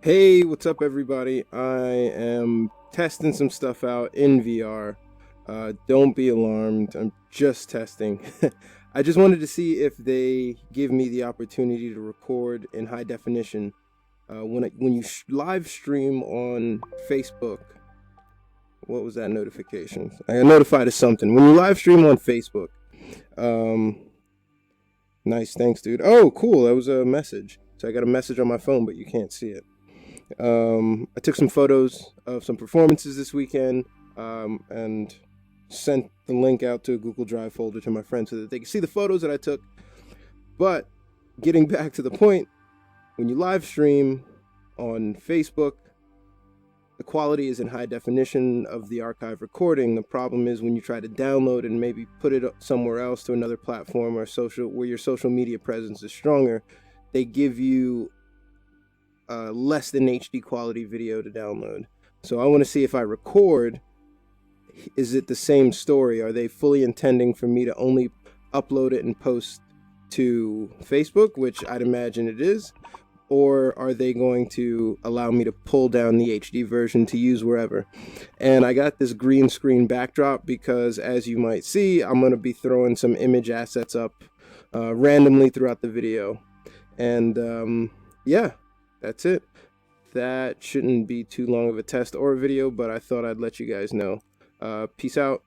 Hey, what's up everybody? I am testing some stuff out in VR. Don't be alarmed, I'm just testing. I just wanted to see if they give me the opportunity to record in high definition. When you live stream on Facebook, what was that notification? I got notified of something. When you live stream on Facebook, um, nice, thanks dude. Oh, cool, that was a message. So I got a message on my phone, but you can't see it. I took some photos of some performances this weekend and sent the link out to a Google Drive folder to my friends so that they could see the photos that I took. But getting back to the point, when you live stream on Facebook, the quality is in high definition of the archive recording. The problem is when you try to download and maybe put it somewhere else to another platform or where your social media presence is stronger, they give you less than HD quality video to download. So I want to see if I record, is it the same story? Are they fully intending for me to only upload it and post to Facebook, which I'd imagine it is, or are they going to allow me to pull down the HD version to use wherever? And I got this green screen backdrop because, as you might see, I'm going to be throwing some image assets up randomly throughout the video. And yeah, that's it. That shouldn't be too long of a test or a video, but I thought I'd let you guys know. Peace out.